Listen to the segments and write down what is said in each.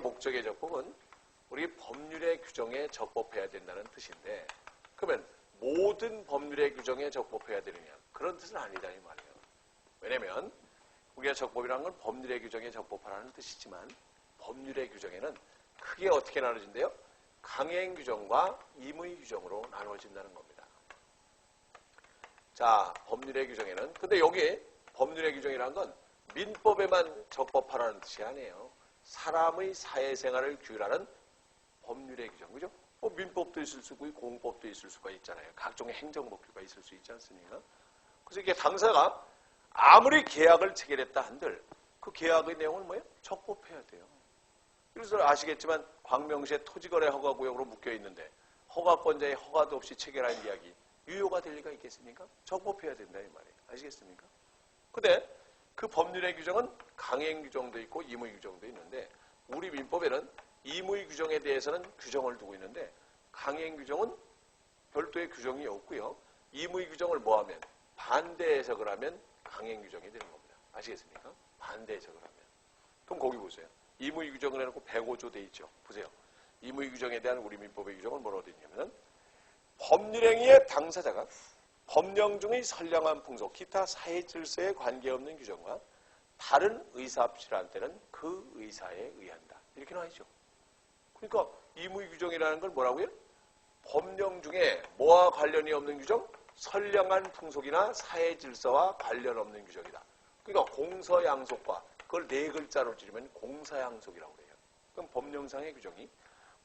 목적의 적법은 우리 법률의 규정에 적법해야 된다는 뜻인데, 그러면 모든 법률의 규정에 적법해야 되느냐? 그런 뜻은 아니다 이 말이에요. 왜냐면 우리가 적법이라는 건 법률의 규정에 적법하라는 뜻이지만, 법률의 규정에는 크게 어떻게 나눠진대요? 강행 규정과 임의 규정으로 나눠진다는 겁니다. 자, 법률의 규정에는, 근데 여기 법률의 규정이라는 건 민법에만 적법하라는 뜻이 아니에요. 사람의 사회생활을 규율하는 법률의 규정, 그죠? 민법도 있을 수 있고 공법도 있을 수가 있잖아요. 각종의 행정법규가 있을 수 있지 않습니까? 그래서 이게 당사자가 아무리 계약을 체결했다 한들 그 계약의 내용은 뭐예요? 적법해야 돼요. 그래서 아시겠지만 광명시의 토지거래 허가구역으로 묶여 있는데 허가권자의 허가도 없이 체결한 계약이 유효가 될 리가 있겠습니까? 적법해야 된다 이 말이에요. 아시겠습니까? 근데 그 법률의 규정은 강행 규정도 있고 임의 규정도 있는데, 우리 민법에는 임의 규정에 대해서는 규정을 두고 있는데 강행 규정은 별도의 규정이 없고요. 임의 규정을 뭐하면 반대 해석을 하면 강행 규정이 되는 겁니다. 아시겠습니까? 반대 해석을 하면. 그럼 거기 보세요. 임의 규정을 해놓고 105조 돼 있죠. 보세요. 임의 규정에 대한 우리 민법의 규정은 뭐라고 되어 있냐면, 법률행위의 당사자가 법령 중의 선량한 풍속, 기타 사회 질서에 관계없는 규정과 다른 의사 합치한 때는 그 의사에 의한다. 이렇게 나와있죠. 그러니까 임의 규정이라는 걸 뭐라고요? 법령 중에 뭐와 관련이 없는 규정? 선량한 풍속이나 사회 질서와 관련 없는 규정이다. 그러니까 공서양속과, 그걸 네 글자로 줄이면 공서양속이라고 해요. 그럼 법령상의 규정이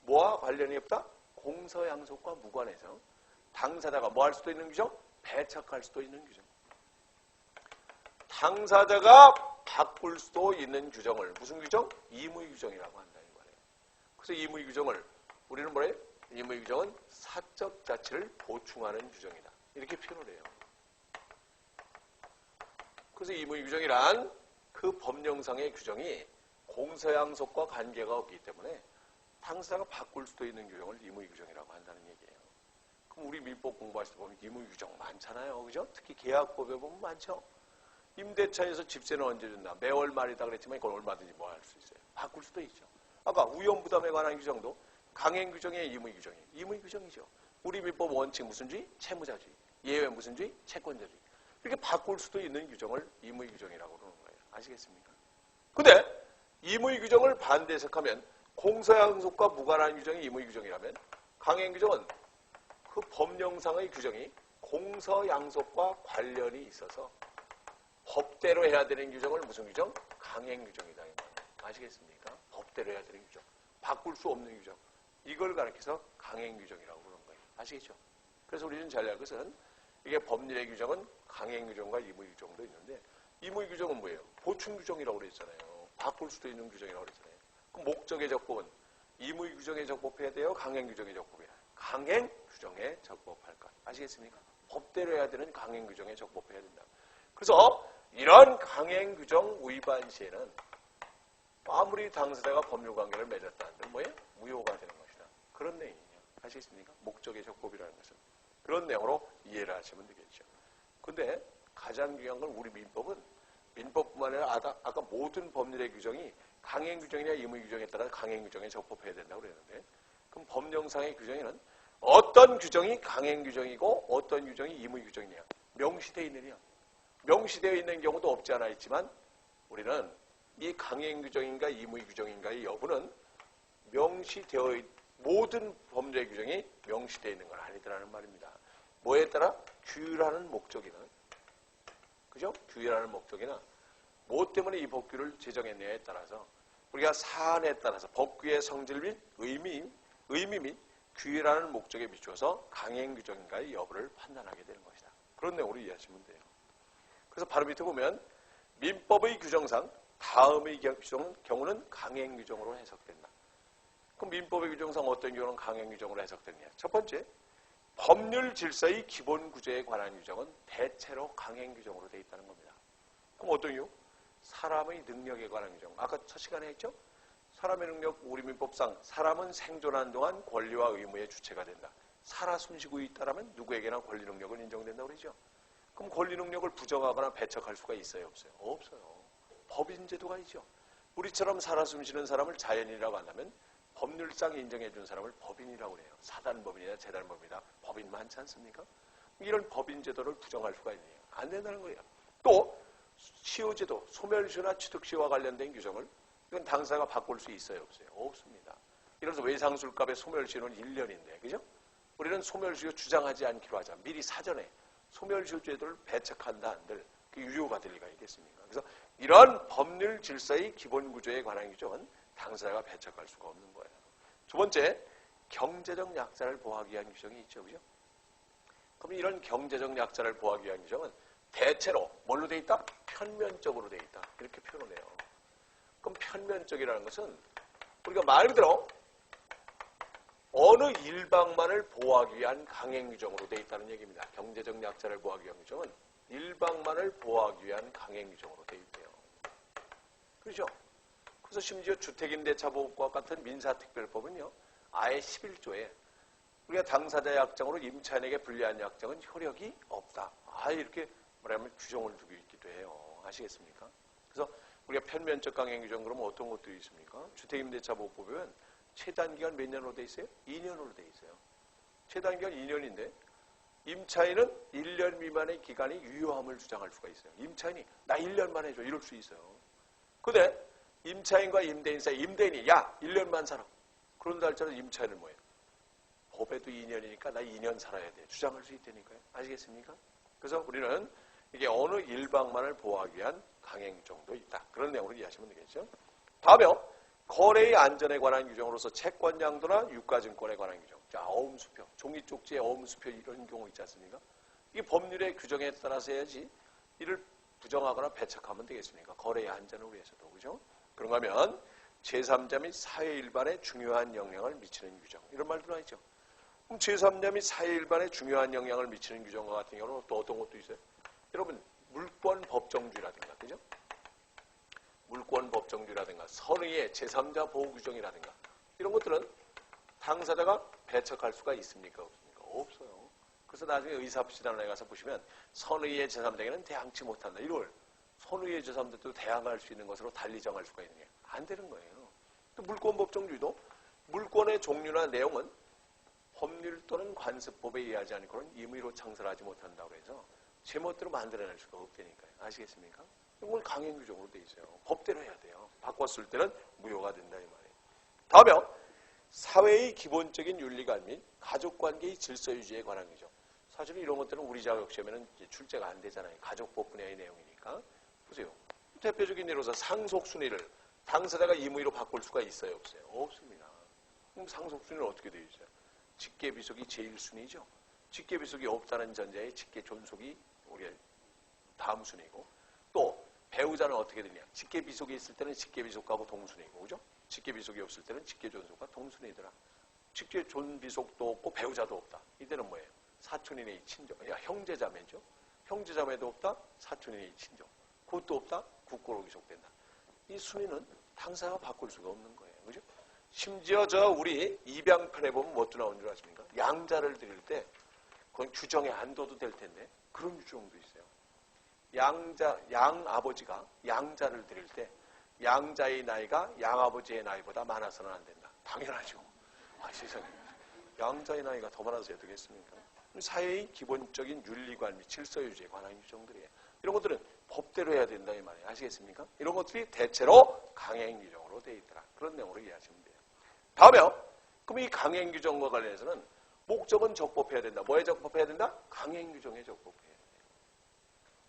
뭐와 관련이 없다? 공서양속과 무관해서 당사자가 뭐 할 수도 있는 규정? 배척할 수도 있는 규정. 당사자가 바꿀 수도 있는 규정을 무슨 규정? 임의 규정이라고 한다 이 말이에요. 그래서 임의 규정을 우리는 뭐래요? 임의 규정은 사적 자치를 보충하는 규정이다. 이렇게 표현을 해요. 그래서 임의 규정이란 그 법령상의 규정이 공서양속과 관계가 없기 때문에 당사자가 바꿀 수도 있는 규정을 임의 규정이라고 한다는 얘기예요. 그럼 우리 민법 공부하실 때 보면 임의 규정 많잖아요. 그죠? 특히 계약법에 보면 많죠. 임대차에서 집세는 언제 준다? 매월 말이다 그랬지만 이건 얼마든지 뭐 할 수 있어요. 바꿀 수도 있죠. 아까 위험부담에 관한 규정도 강행 규정의 임의 규정이에요. 임의 규정이죠. 우리 민법 원칙 무슨 주의? 채무자주의. 예외 무슨 주의? 채권자주의. 이렇게 바꿀 수도 있는 규정을 임의 규정이라고 그러는 거예요. 아시겠습니까? 근데 임의 규정을 반대 해석하면 공서양속과 무관한 규정이 임의 규정이라면 강행 규정은 그 법령상의 규정이 공서양속과 관련이 있어서 법대로 해야 되는 규정을 무슨 규정? 강행 규정이다. 아시겠습니까? 법대로 해야 되는 규정. 바꿀 수 없는 규정. 이걸 가리켜서 강행 규정이라고 그러는 거예요. 아시겠죠? 그래서 우리는 잘 알 것은 이게 법률의 규정은 강행 규정과 임의 규정도 있는데, 임의 규정은 뭐예요? 보충 규정이라고 그랬잖아요. 바꿀 수도 있는 규정이라고 그랬잖아요. 그럼 목적의 적법은 임의 규정에 적법해야 돼요? 강행 규정에 적법해야 돼요? 강행 규정에 적법할 것. 아시겠습니까? 법대로 해야 되는 강행 규정에 적법해야 된다. 그래서 이런 강행 규정 위반 시에는 아무리 당사자가 법률관계를 맺었다 한들 뭐예요? 무효가 되는 것이다. 그런 내용이에요. 아시겠습니까? 목적의 적법이라는 것은. 그런 내용으로 이해를 하시면 되겠죠. 근데 가장 중요한 건 우리 민법은 민법뿐만 아니라 아까 모든 법률의 규정이 강행 규정이냐 임의 규정에 따라 강행 규정에 적법해야 된다고 그랬는데, 그럼 법령상의 규정에는 어떤 규정이 강행 규정이고 어떤 규정이 임의 규정이냐? 명시되어 있느냐? 명시되어 있는 경우도 없지 않아 있지만 우리는 이 강행 규정인가 임의 규정인가의 여부는 명시되어 모든 법률의 규정이 명시되어 있는 건 아니더라는 말입니다. 뭐에 따라? 규율하는 목적이나, 그죠? 규율하는 목적이나 뭐 때문에 이 법규를 제정했느냐에 따라서 우리가 사안에 따라서 법규의 성질 및 의미 및 규율하는 목적에 비추어서 강행 규정인가의 여부를 판단하게 되는 것이다. 그런 내용으로 이해하시면 돼요. 그래서 바로 밑에 보면 민법의 규정상 다음의 경우는 강행 규정으로 해석된다. 그럼 민법의 규정상 어떤 경우는 강행 규정으로 해석되느냐? 첫 번째, 법률 질서의 기본 구조에 관한 규정은 대체로 강행 규정으로 되어 있다는 겁니다. 그럼 어떤 경우? 사람의 능력에 관한 규정. 아까 첫 시간에 했죠? 사람의 능력, 우리 민법상 사람은 생존하는 동안 권리와 의무의 주체가 된다. 살아 숨쉬고 있다라면 누구에게나 권리 능력을 인정된다고 그러죠. 그럼 권리 능력을 부정하거나 배척할 수가 있어요? 없어요? 없어요. 법인 제도가 있죠. 우리처럼 살아 숨쉬는 사람을 자연인이라고 한다면 법률상 인정해 준 사람을 법인이라고 해요. 사단법인이나 재단법인이나 법인 많지 않습니까? 이런 법인 제도를 부정할 수가 있느냐? 안 된다는 거예요. 또 시효제도, 소멸시효나 취득시효와 관련된 규정을 이건 당사자가 바꿀 수 있어요, 없어요? 없습니다. 예를 들어서 외상술값의 소멸시효는 1년인데, 그죠? 우리는 소멸시효 주장하지 않기로 하자. 미리 사전에 소멸시효 제도를 배척한다 한들 그 유효가 될 리가 있겠습니까? 그래서 이런 법률 질서의 기본 구조에 관한 규정은 당사자가 배척할 수가 없는 거예요. 두 번째, 경제적 약자를 보호하기 위한 규정이 있죠, 그죠? 그럼 이런 경제적 약자를 보호하기 위한 규정은 대체로 뭘로 돼 있다? 편면적으로 돼 있다. 이렇게 표현을 해요. 그럼 편면적이라는 것은 우리가 말 그대로 어느 일방만을 보호하기 위한 강행 규정으로 돼 있다는 얘기입니다. 경제적 약자를 보호하기 위한 규정은 일방만을 보호하기 위한 강행 규정으로 돼 있대요. 그렇죠? 그래서 심지어 주택임대차보호법과 같은 민사특별법은요. 아예 11조에 우리가 당사자 약정으로 임차인에게 불리한 약정은 효력이 없다. 아예 이렇게 뭐냐면 규정을 두고 있기도 해요. 아시겠습니까? 그래서 우리가 편면적 강행 규정 그러면 어떤 것들이 있습니까? 주택임대차보호법에 보면 최단기간 몇 년으로 돼 있어요? 2년으로 돼 있어요. 최단기간 2년인데 임차인은 1년 미만의 기간이 유효함을 주장할 수가 있어요. 임차인이 나 1년만 해줘 이럴 수 있어요. 근데 임차인과 임대인 사이 임대인이 야 1년만 살아. 그런다 할지라도 임차인은 뭐예요? 법에도 2년이니까 나 2년 살아야 돼. 주장할 수 있다니까요. 아시겠습니까? 그래서 우리는 이게 어느 일방만을 보호하기 위한 강행 정도 있다. 그런 내용으로 이해하시면 되겠죠. 다음에요. 거래의 안전에 관한 규정으로서 채권 양도나 유가증권에 관한 규정. 자, 어음수표, 종이 쪽지에 어음수표 이런 경우 있지 않습니까? 이게 법률의 규정에 따라서 해야지 이를 부정하거나 배척하면 되겠습니까? 거래의 안전을 위해서도. 그죠? 그런가 하면 제3자 및 사회 일반에 중요한 영향을 미치는 규정. 이런 말 들어있죠. 그럼 제3자 및 사회 일반에 중요한 영향을 미치는 규정과 같은 경우는 또 어떤 것도 있어요? 여러분, 물권 법정주의라든가, 그죠? 물권 법정주의라든가 선의의 제3자 보호 규정이라든가 이런 것들은 당사자가 배척할 수가 있습니까? 없습니까? 없어요. 그래서 나중에 의사합시단에 가서 보시면 선의의 제3자에게는 대항치 못한다. 이걸 선의의 제3자도 대항할 수 있는 것으로 달리 정할 수가 있는 게 안 되는 거예요. 또 물권 법정주의도 물권의 종류나 내용은 법률 또는 관습법에 의하지 않고는 임의로 창설하지 못한다고 해서 제멋대로 만들어낼 수가 없다니까요. 아시겠습니까? 이건 강행 규정으로 돼 있어요. 법대로 해야 돼요. 바꿨을 때는 무효가 된다 이 말이에요. 다음에요. 사회의 기본적인 윤리관 및 가족관계의 질서 유지에 관한 규정. 사실은 이런 것들은 우리 자격시험에는 출제가 안 되잖아요. 가족법 분야의 내용이니까. 보세요. 대표적인 예로서 상속순위를 당사자가 임의로 바꿀 수가 있어요? 없어요? 없습니다. 그럼 상속순위는 어떻게 되어 있어요? 직계비속이 제일 순위죠. 직계비속이 없다는 전제의 직계존속이 우리의 다음 순위고 또 배우자는 어떻게 되냐? 직계비속이 있을 때는 직계비속하고 동순위고 그죠? 직계비속이 없을 때는 직계존속과 동순위더라. 직계존비속도 없고 배우자도 없다. 이때는 뭐예요? 사촌인의 친정. 야, 형제자매죠. 형제자매도 없다. 사촌인의 친정. 그것도 없다. 국고로 기속된다. 이 순위는 당사자가 바꿀 수가 없는 거예요. 그죠? 심지어 우리 입양편에 보면 뭐도 나온 줄 아십니까? 양자를 드릴 때 그건 규정에 안 둬도 될 텐데 그런 규정도 있어요. 양아버지가 양자를 드릴 때 양자의 나이가 양아버지의 나이보다 많아서는 안 된다. 당연하죠. 아, 세상에. 양자의 나이가 더 많아서 어떻게 되겠습니까? 사회의 기본적인 윤리관 및 질서 유지에 관한 규정들이에요. 이런 것들은 법대로 해야 된다 이 말이에요. 아시겠습니까? 이런 것들이 대체로 강행 규정으로 되어 있더라. 그런 내용으로 이해하시면 돼요. 다음에요. 그럼 이 강행 규정과 관련해서는 목적은 적법해야 된다. 뭐에 적법해야 된다? 강행 규정에 적법해야 돼요.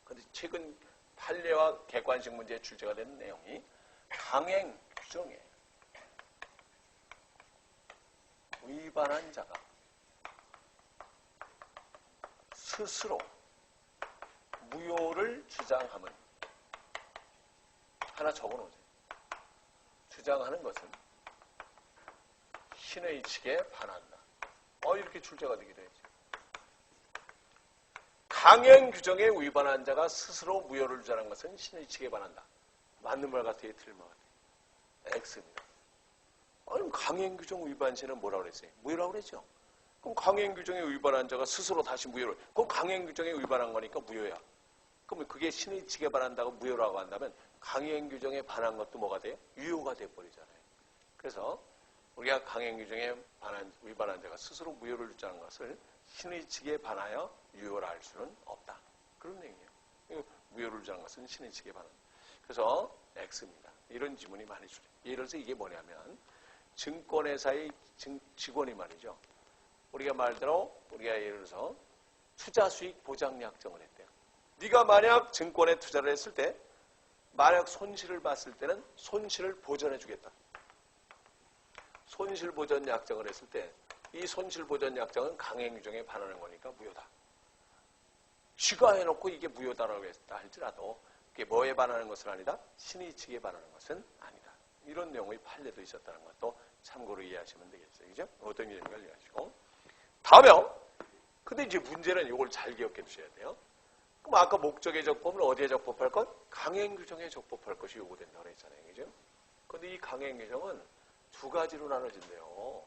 그런데 최근 판례와 객관식 문제에 출제가 되는 내용이 강행 규정에 위반한 자가 스스로 무효를 주장함은 하나 적어놓으세요. 주장하는 것은 신의 측에 반한다. 이렇게 출제가 되기도 했죠. 강행 규정에 위반한 자가 스스로 무효를 주장한 것은 신의 측에 반한다. 맞는 말 같아요? 틀린 말 같아요? X입니다. 아니, 강행 규정 위반 시는 뭐라고 그랬어요? 무효라고 그랬죠? 그럼 강행 규정에 위반한 자가 스스로 다시 무효를, 그럼 강행 규정에 위반한 거니까 무효야. 그러면 그게 신의 측에 반한다고 무효라고 한다면 강행 규정에 반한 것도 뭐가 돼요? 유효가 돼버리잖아요. 그래서 우리가 강행 규정에 위반한 자가 스스로 무효를 주장한 것을 신의 측에 반하여 유효라 할 수는 없다. 그런 얘기예요. 무효를 주장한 것은 신의 측에 반한. 그래서 X입니다. 이런 지문이 많이 출해요. 예를 들어서 이게 뭐냐면 증권회사의 직원이 말이죠. 우리가 말대로 우리가 예를 들어서 투자 수익 보장 약정을 했대요. 네가 만약 증권에 투자를 했을 때 만약 손실을 봤을 때는 손실을 보전해 주겠다. 손실 보전 약정을 했을 때 이 손실 보전 약정은 강행 규정에 반하는 거니까 무효다. 쥐가 해놓고 이게 무효다라고 했다 할지라도 그게 뭐에 반하는 것은 아니다. 신의 측에 반하는 것은 아니다. 이런 내용의 판례도 있었다는 것도 참고로 이해하시면 되겠어요. 그죠? 어떤 의미인가 이해하시고. 다음에 근데 이제 문제는 이걸 잘 기억해 두셔야 돼요. 그럼 아까 목적의 적법은 어디에 적법할 것? 강행 규정에 적법할 것이 요구된다고 그랬잖아요. 그죠? 근데 이 강행 규정은 두 가지로 나눠진대요.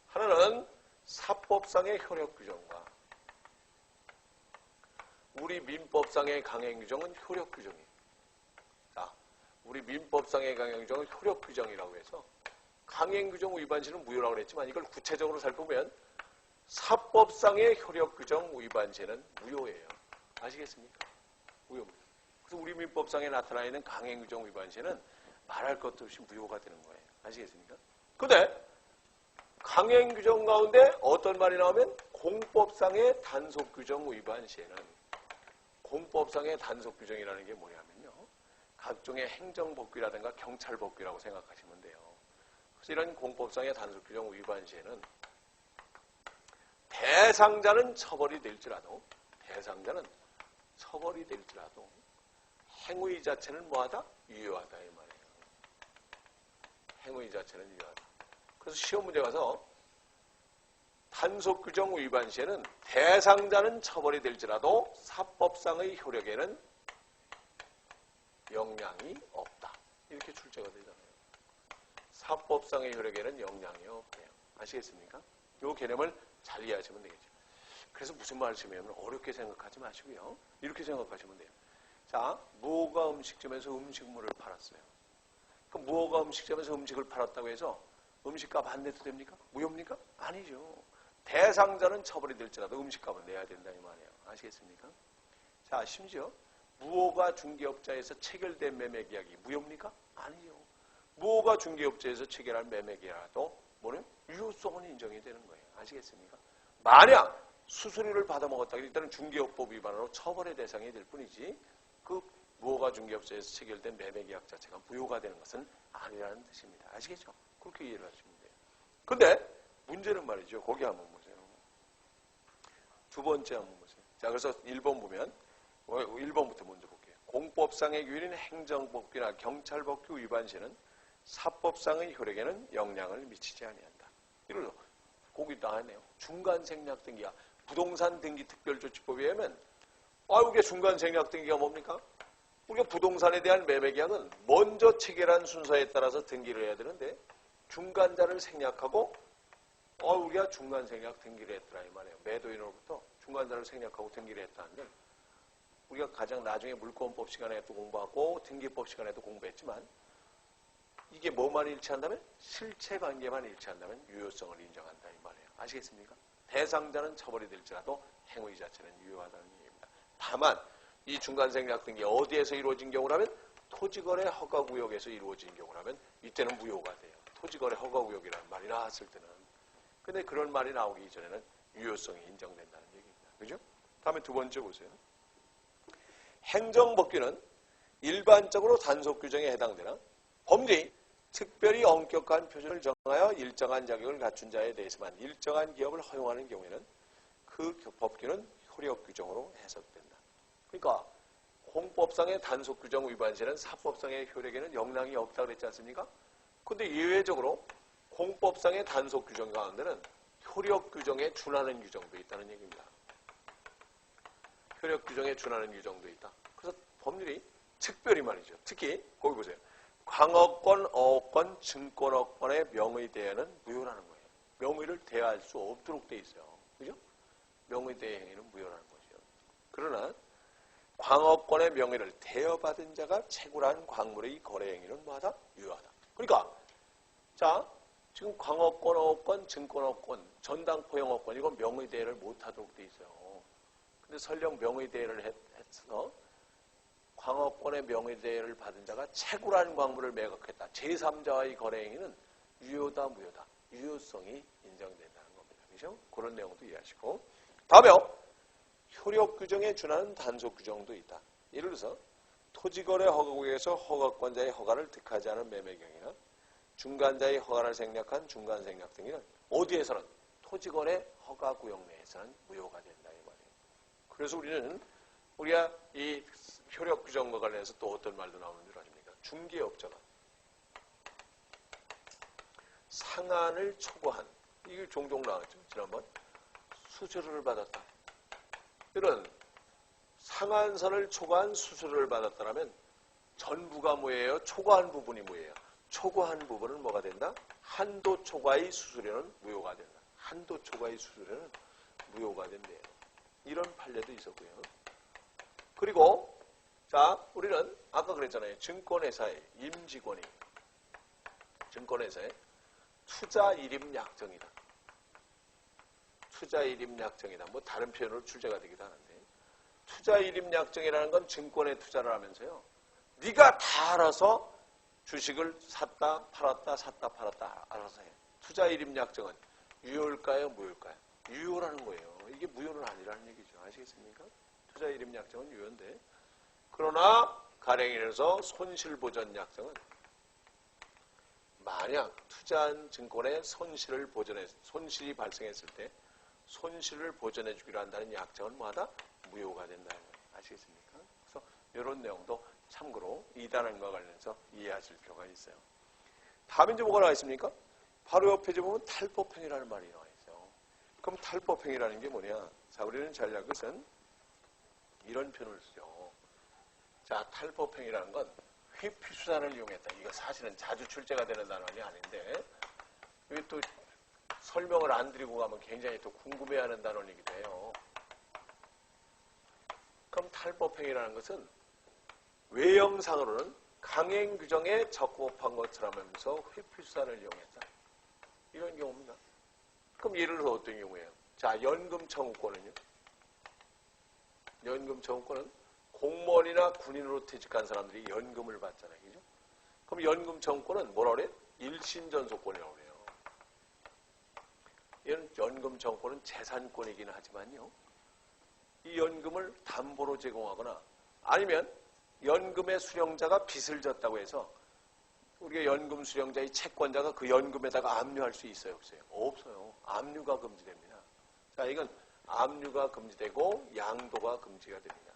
하나는 사법상의 효력 규정과 우리 민법상의 강행 규정은 효력 규정이에요. 자, 우리 민법상의 강행 규정은 효력 규정이라고 해서 강행 규정 위반 시는 무효라고 그랬지만 이걸 구체적으로 살펴보면 사법상의 효력 규정 위반 시는 무효예요. 아시겠습니까? 무효입니다. 그래서 우리 민법상에 나타나 있는 강행 규정 위반 시는 말할 것도 없이 무효가 되는 거예요. 아시겠습니까? 근데 강행 규정 가운데 어떤 말이 나오면 공법상의 단속 규정 위반 시에는 공법상의 단속 규정이라는 게 뭐냐면요. 각종의 행정법규라든가 경찰법규라고 생각하시면 돼요. 그래서 이런 공법상의 단속 규정 위반 시에는 대상자는 처벌이 될지라도 행위 자체는 뭐하다? 유효하다 이 말이에요. 행위 자체는 유효하다. 그래서 시험 문제 가서 단속 규정 위반 시에는 대상자는 처벌이 될지라도 사법상의 효력에는 영향이 없다. 이렇게 출제가 되잖아요. 사법상의 효력에는 영향이 없대요. 아시겠습니까? 이 개념을 잘 이해하시면 되겠죠. 그래서 무슨 말씀이냐면 어렵게 생각하지 마시고요. 이렇게 생각하시면 돼요. 자, 무허가 음식점에서 음식물을 팔았어요. 그럼 무허가 음식점에서 음식을 팔았다고 해서 음식값 안 내도 됩니까? 무효입니까? 아니죠. 대상자는 처벌이 될지라도 음식값은 내야 된다 이 말이에요. 아시겠습니까? 자, 심지어 무허가 중개업자에서 체결된 매매계약이 무효입니까? 아니죠. 무허가 중개업자에서 체결한 매매계약도 뭐는 유효성은 인정이 되는 거예요. 아시겠습니까? 만약 수수료를 받아먹었다. 일단은 중개업법 위반으로 처벌의 대상이 될 뿐이지 그 무허가 중개업자에서 체결된 매매계약 자체가 무효가 되는 것은 아니라는 뜻입니다. 아시겠죠? 그렇게 이해를 하시면 돼요. 근데 문제는 말이죠. 거기 한번 보세요. 두 번째 한번 보세요. 자, 그래서 1번 보면 1번부터 먼저 볼게요. 공법상의 규율인 행정법규나 경찰법규 위반 시는 사법상의 효력에는 영향을 미치지 아니한다. 이걸로 거기 나왔네요. 중간생략 등기야. 부동산 등기 특별조치법에 의하면 이게 중간생략 등기가 뭡니까? 우리가 부동산에 대한 매매계약은 먼저 체결한 순서에 따라서 등기를 해야 되는데 중간자를 생략하고 우리가 중간생략 등기를 했더라 이 말이에요. 매도인으로부터 중간자를 생략하고 등기를 했다는데 우리가 가장 나중에 물권법 시간에도 공부하고 등기법 시간에도 공부했지만 이게 뭐만 일치한다면 실체관계만 일치한다면 유효성을 인정한다 이 말이에요. 아시겠습니까? 대상자는 처벌이 될지라도 행위 자체는 유효하다는 얘기입니다. 다만 이 중간생략 등기 어디에서 이루어진 경우라면 토지거래 허가구역에서 이루어진 경우라면 이때는 무효가 돼요. 토지거래 허가구역이라는 말이 나왔을 때는. 근데 그런 말이 나오기 이전에는 유효성이 인정된다는 얘기입니다. 그죠? 다음에 두 번째 보세요. 행정법규는 일반적으로 단속규정에 해당되나 범죄인 특별히 엄격한 표준을 정하여 일정한 자격을 갖춘 자에 대해서만 일정한 기업을 허용하는 경우에는 그 법규는 효력규정으로 해석된다. 그러니까 공법상의 단속규정 위반 시에는 사법상의 효력에는 영향이 없다고 그랬지 않습니까? 근데 예외적으로 공법상의 단속규정 가운데는 효력규정에 준하는 규정도 있다는 얘기입니다. 효력규정에 준하는 규정도 있다. 그래서 법률이 특별히 말이죠. 특히 거기 보세요. 광어권, 어업권, 증권업권의 명의 대행은 무효라는 거예요. 명의를 대할 수 없도록 돼 있어요. 그죠? 명의 대행위는 무효라는 거죠. 그러나 광업권의 명의를 대여받은 자가 채굴한 광물의 거래 행위는 뭐하다? 유효하다. 그러니까 자 지금 광업권, 어업권, 증권업권, 전당포용업권 이건 명의대여를 못하도록 돼 있어요. 근데 설령 명의대여를 했어 광업권의 명의대여를 받은 자가 채굴한 광물을 매각했다. 제3자와의 거래 행위는 유효다, 무효다. 유효성이 인정된다는 겁니다. 그죠? 그런 내용도 이해하시고. 다음에요. 효력 규정에 준하는 단속 규정도 있다. 예를 들어서 토지거래 허가구역에서 허가권자의 허가를 득하지 않은 매매 경위나 중간자의 허가를 생략한 중간생략 등에는 어디에서는 토지거래 허가구역 내에서는 무효가 된다. 이 말이에요. 그래서 우리가 이 효력 규정과 관련해서 또 어떤 말도 나오는 줄 아십니까? 중개업자가 상한을 초과한, 이게 종종 나왔죠. 지난번 수수료를 받았다. 이런 상한선을 초과한 수수료를 받았다면 전부가 뭐예요? 초과한 부분이 뭐예요? 초과한 부분은 뭐가 된다? 한도 초과의 수수료는 무효가 된다. 한도 초과의 수수료는 무효가 된대요. 이런 판례도 있었고요. 그리고 자 우리는 아까 그랬잖아요. 증권회사의 임직원이 증권회사의 투자일임약정이다. 투자일임약정이다. 뭐 다른 표현으로 출제가 되기도 하는데 투자일임약정이라는 건 증권에 투자를 하면서요. 네가 다 알아서 주식을 샀다 팔았다 샀다 팔았다 알아서 해. 투자일임약정은 유효일까요? 무효일까요? 유효라는 거예요. 이게 무효는 아니라는 얘기죠. 아시겠습니까? 투자일임약정은 유효인데 그러나 가령이라서 손실보전약정은 만약 투자한 증권의 손실이 발생했을 때 손실을 보전해 주기로 한다는 약정은 뭐하다? 무효가 된다는 거예요. 아시겠습니까? 그래서 이런 내용도 참고로 이단원과 관련해서 이해하실 필요가 있어요. 다음 이제 뭐가 나와 있습니까? 바로 옆에 보면 탈법행위라는 말이 나와 있어요. 그럼 탈법행위라는 게 뭐냐? 자, 우리는 전략 것은 이런 표현을 쓰죠. 자, 탈법행위라는 건 회피수단을 이용했다. 이거 사실은 자주 출제가 되는 단어는 아닌데 이게 또 설명을 안 드리고 가면 굉장히 또 궁금해하는 단어이기도 해요. 그럼 탈법행위라는 것은 외형상으로는 강행규정에 적법한 것처럼 하면서 회피수단을 이용했다. 이런 경우입니다. 그럼 예를 들어서 어떤 경우예요? 자, 연금청구권은요. 연금청구권은 공무원이나 군인으로 퇴직한 사람들이 연금을 받잖아요. 그죠? 그럼 연금청구권은 뭐라 그래요? 일신전속권이라고 그래요. 얘는 연금청구권은 재산권이긴 하지만요. 이 연금을 담보로 제공하거나 아니면 연금의 수령자가 빚을 졌다고 해서 우리가 연금 수령자의 채권자가 그 연금에다가 압류할 수 있어요? 없어요? 없어요. 압류가 금지됩니다. 자, 이건 압류가 금지되고 양도가 금지가 됩니다.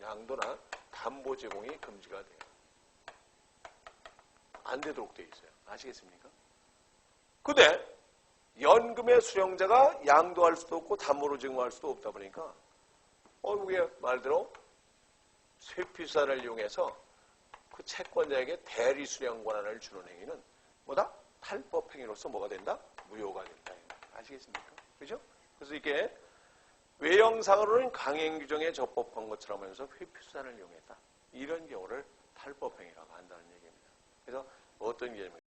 양도나 담보 제공이 금지가 돼요. 안 되도록 되어 있어요. 아시겠습니까? 근데 연금의 수령자가 양도할 수도 없고 담보로 제공할 수도 없다 보니까 그게 말대로 회피수단을 이용해서 그 채권자에게 대리 수령 권한을 주는 행위는 뭐다? 탈법 행위로서 뭐가 된다? 무효가 된다. 아시겠습니까? 그죠? 그래서 이게 외형상으로는 강행 규정에 적법한 것처럼 하면서 회피수단을 이용했다. 이런 경우를 탈법 행위라고 한다는 얘기입니다. 그래서 어떤 개념입니까?